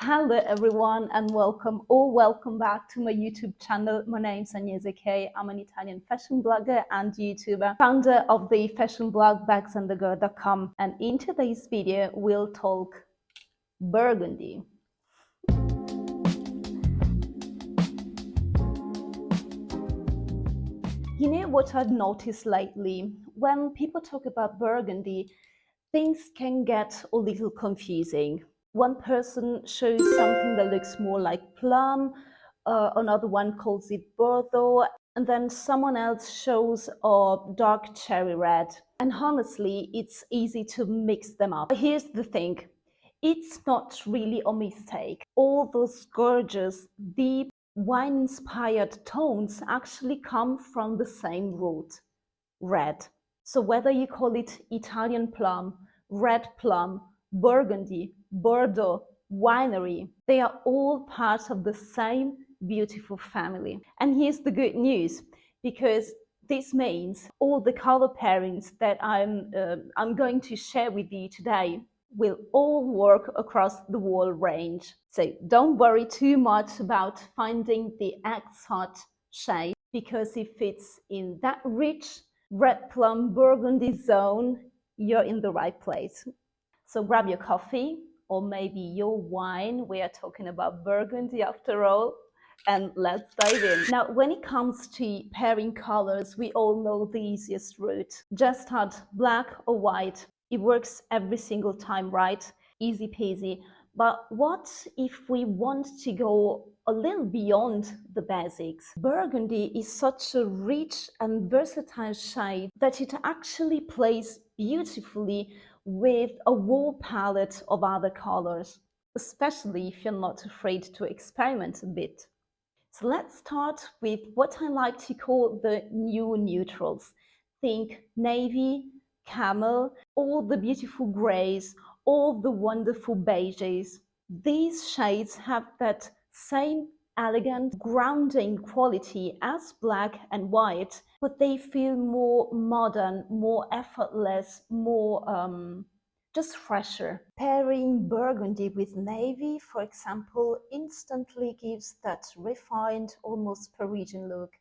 Hello everyone and welcome or welcome back to my YouTube channel. My name is Agnese K. I'm an Italian fashion blogger and YouTuber, founder of the fashion blog bagsandthegirl.com, and in today's video we'll talk burgundy. You know what I've noticed lately? When people talk about burgundy, things can get a little confusing. One person shows something that looks more like plum, another one calls it Bordeaux, and then someone else shows a dark cherry red. And honestly, it's easy to mix them up. But here's the thing. It's not really a mistake. All those gorgeous, deep, wine-inspired tones actually come from the same root, red. So whether you call it Italian plum, red plum, Burgundy, Bordeaux, winery, they are all part of the same beautiful family. And here's the good news, because this means all the color pairings that I'm going to share with you today will all work across the whole range. So don't worry too much about finding the exact shade, because if it's in that rich red plum burgundy zone, you're in the right place. So grab your coffee or maybe your wine. We are talking about burgundy after all. And let's dive in. Now, when it comes to pairing colors, we all know the easiest route. Just add black or white. It works every single time, right? Easy peasy. But what if we want to go a little beyond the basics? Burgundy is such a rich and versatile shade that it actually plays beautifully with a whole palette of other colors, especially if you're not afraid to experiment a bit. So let's start with what I like to call the new neutrals. Think navy, camel, all the beautiful grays, all the wonderful beiges. These shades have that same elegant grounding quality as black and white, but they feel more modern, more effortless, more just fresher. Pairing burgundy with navy, for example, instantly gives that refined, almost Parisian look.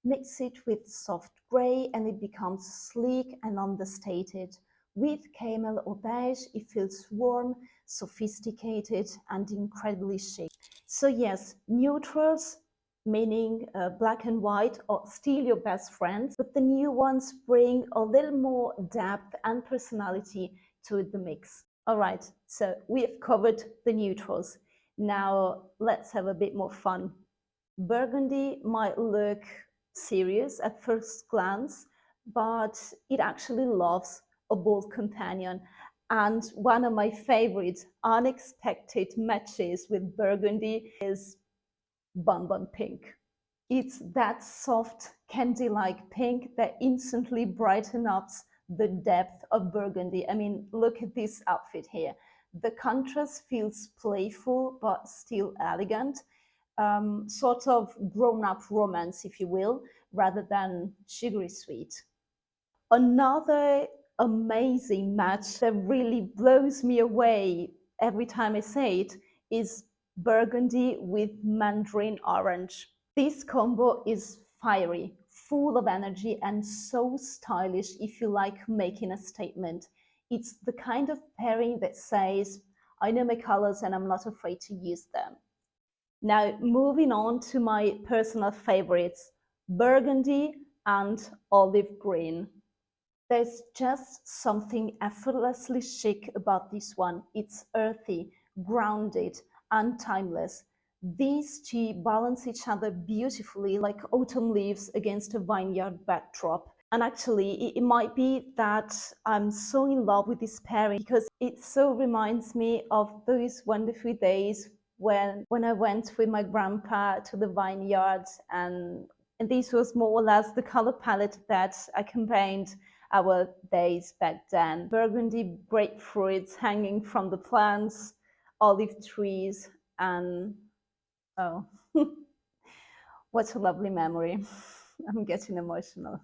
Mix it with soft grey and it becomes sleek and understated. With camel or beige, it feels warm, sophisticated, and incredibly chic. So yes, neutrals, meaning black and white, are still your best friends, but the new ones bring a little more depth and personality to the mix. All right, so we have covered the neutrals. Now let's have a bit more fun. Burgundy might look serious at first glance, but it actually loves a bold companion. And one of my favorite unexpected matches with burgundy is bonbon pink. It's that soft candy-like pink that instantly brightens up the depth of burgundy. I mean, look at this outfit here. The contrast feels playful but still elegant, sort of grown-up romance, if you will, rather than sugary sweet. Another amazing match that really blows me away every time I say it is burgundy with mandarin orange. This combo is fiery, full of energy, and so stylish if you like making a statement. It's the kind of pairing that says, I know my colors and I'm not afraid to use them. Now, moving on to my personal favorites, burgundy and olive green. There's just something effortlessly chic about this one. It's earthy, grounded, and timeless. These two balance each other beautifully like autumn leaves against a vineyard backdrop. And actually, it might be that I'm so in love with this pairing because it so reminds me of those wonderful days when I went with my grandpa to the vineyard, and this was more or less the color palette that accompanied our days back then. Burgundy grapefruits hanging from the plants, olive trees, and oh, what a lovely memory. I'm getting emotional.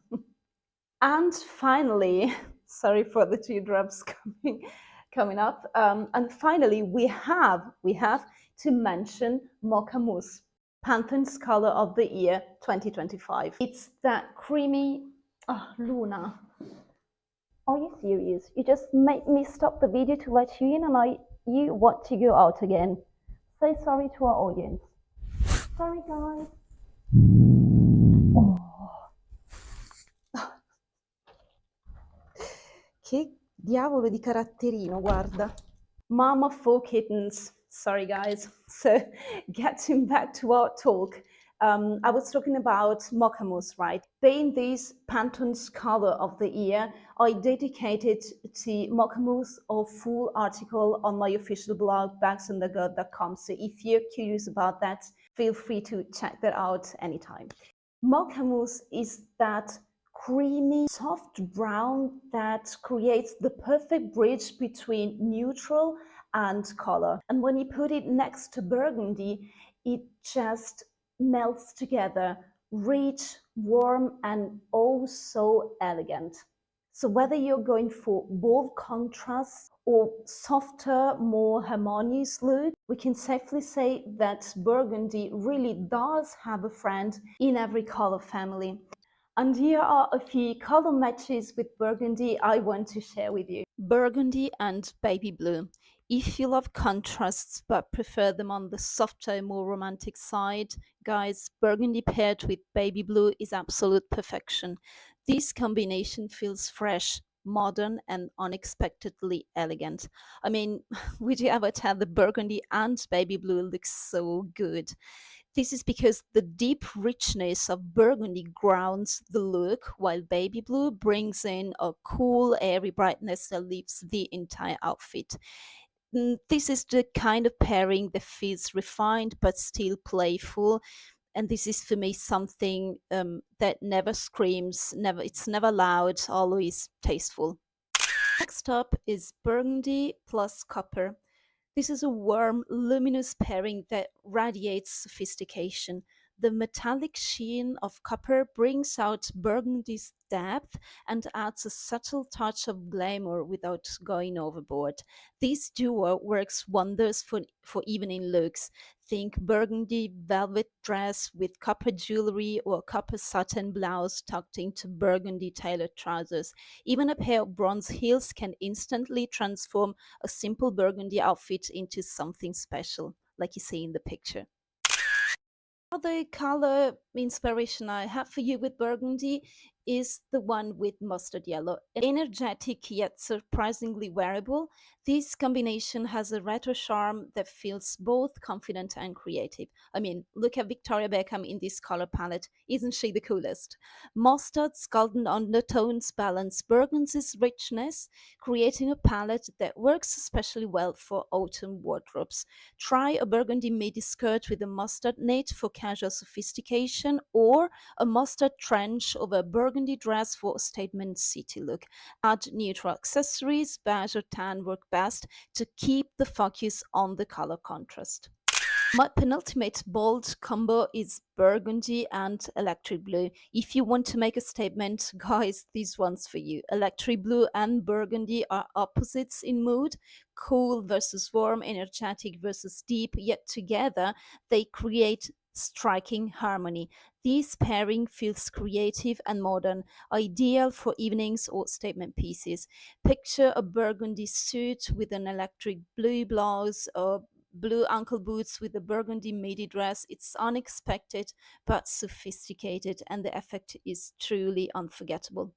And finally, sorry for the teardrops coming up. And finally, we have to mention Mocha Mousse, Pantheon's color of the year 2025. It's that creamy. Oh, Luna, are you serious? You just made me stop the video to let you in, and you want to go out again. Say sorry to our audience. Sorry, guys. Oh. Che diavolo di caratterino, guarda. Mom of four kittens. Sorry, guys. So, getting back to our talk, I was talking about Mokamus, right? Being this Pantone's color of the year, I dedicated to Mokamus a full article on my official blog, bagsandthegirl.com. So, if you're curious about that, feel free to check that out anytime. Mokamus is that creamy, soft brown that creates the perfect bridge between neutral and color. And when you put it next to burgundy, it just melts together, rich, warm, and oh so elegant. So whether you're going for bold contrasts or softer, more harmonious look, we can safely say that burgundy really does have a friend in every color family. And here are a few color matches with burgundy I want to share with you. Burgundy and baby blue. If you love contrasts but prefer them on the softer, more romantic side, guys, burgundy paired with baby blue is absolute perfection. This combination feels fresh, modern, and unexpectedly elegant. I mean, would you ever tell the burgundy and baby blue looks so good? This is because the deep richness of burgundy grounds the look, while baby blue brings in a cool, airy brightness that lifts the entire outfit. This is the kind of pairing that feels refined but still playful. And this is for me something that never screams, it's never loud, always tasteful. Next up is burgundy plus copper. This is a warm, luminous pairing that radiates sophistication. The metallic sheen of copper brings out burgundy's depth and adds a subtle touch of glamour without going overboard. This duo works wonders for evening looks. Think burgundy velvet dress with copper jewelry or copper satin blouse tucked into burgundy tailored trousers. Even a pair of bronze heels can instantly transform a simple burgundy outfit into something special, like you see in the picture. Other color inspiration I have for you with burgundy is the one with mustard yellow. Energetic yet surprisingly wearable, this combination has a retro charm that feels both confident and creative. I mean, look at Victoria Beckham in this color palette. Isn't she the coolest? Mustard's golden undertones balance burgundy's richness, creating a palette that works especially well for autumn wardrobes. Try a burgundy midi skirt with a mustard knit for casual sophistication, or a mustard trench over a burgundy dress for a statement city look. Add neutral accessories, beige or tan work best to keep the focus on the color contrast. My penultimate bold combo is burgundy and electric blue. If you want to make a statement, guys, this one's for you. Electric blue and burgundy are opposites in mood, cool versus warm, energetic versus deep, yet together they create striking harmony. This pairing feels creative and modern, ideal for evenings or statement pieces. Picture a burgundy suit with an electric blue blouse or blue ankle boots with a burgundy midi dress. It's unexpected but sophisticated, and the effect is truly unforgettable.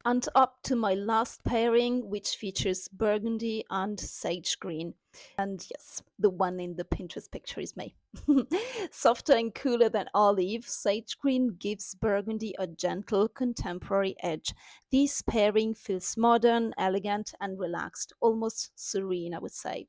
And up to my last pairing, which features burgundy and sage green. And yes, the one in the Pinterest picture is me. Softer and cooler than olive, sage green gives burgundy a gentle contemporary edge. This pairing feels modern, elegant, and relaxed, almost serene, I would say.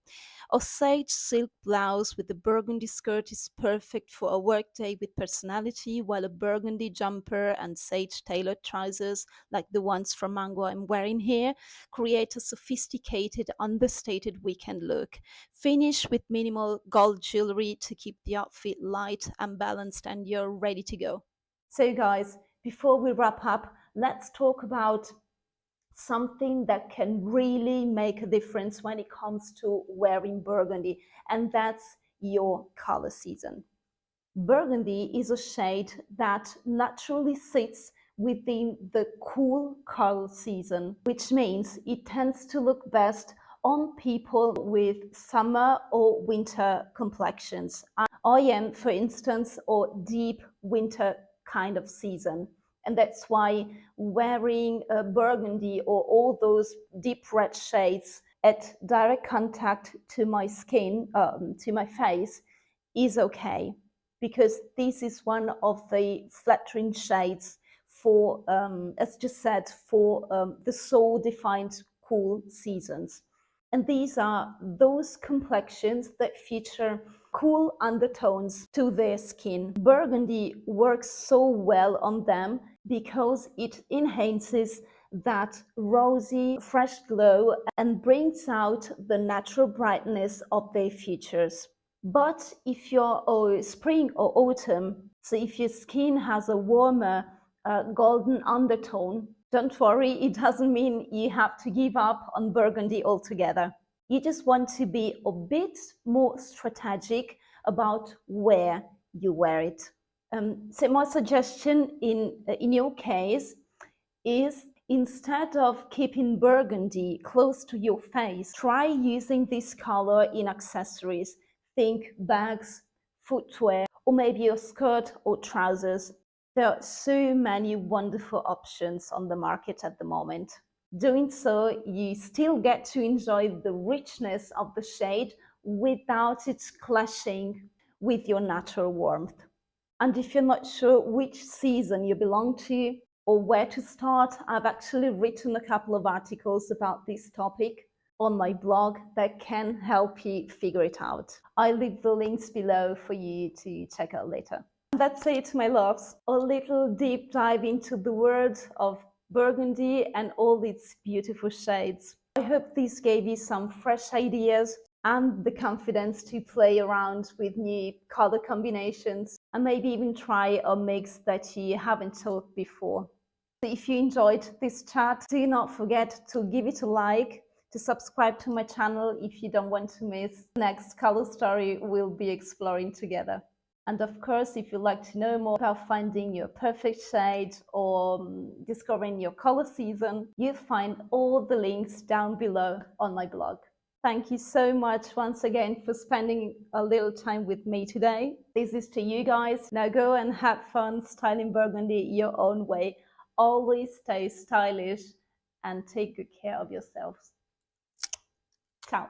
A sage silk blouse with a burgundy skirt is perfect for a workday with personality, while a burgundy jumper and sage tailored trousers, like the ones from Mango I'm wearing here, create a sophisticated, understated weekend look. Finish with minimal gold jewelry to keep the outfit light and balanced, and you're ready to go. So, guys, before we wrap up, let's talk about something that can really make a difference when it comes to wearing burgundy, and that's your color season. Burgundy is a shade that naturally sits within the cool color season, which means it tends to look best on people with summer or winter complexions. I am, for instance, a deep winter kind of season. And that's why wearing burgundy or all those deep red shades at direct contact to my skin, to my face, is okay, because this is one of the flattering shades for, as just said, for the soul-defined cool seasons. And these are those complexions that feature cool undertones to their skin. Burgundy works so well on them because it enhances that rosy, fresh glow and brings out the natural brightness of their features. But if you're spring or autumn, so if your skin has a warmer golden undertone, don't worry, it doesn't mean you have to give up on burgundy altogether. You just want to be a bit more strategic about where you wear it. So my suggestion in your case is, instead of keeping burgundy close to your face, try using this color in accessories. Think bags, footwear, or maybe your skirt or trousers. There are so many wonderful options on the market at the moment. Doing so, you still get to enjoy the richness of the shade without it clashing with your natural warmth. And if you're not sure which season you belong to or where to start, I've actually written a couple of articles about this topic on my blog that can help you figure it out. I'll leave the links below for you to check out later. And that's it, my loves. A little deep dive into the world of burgundy and all its beautiful shades. I hope this gave you some fresh ideas and the confidence to play around with new color combinations and maybe even try a mix that you haven't tried before. If you enjoyed this chat, do not forget to give it a like, to subscribe to my channel if you don't want to miss the next color story we'll be exploring together. And of course, if you'd like to know more about finding your perfect shade or discovering your color season, you'll find all the links down below on my blog. Thank you so much once again for spending a little time with me today. This is to you guys. Now go and have fun styling burgundy your own way. Always stay stylish and take good care of yourselves. Ciao.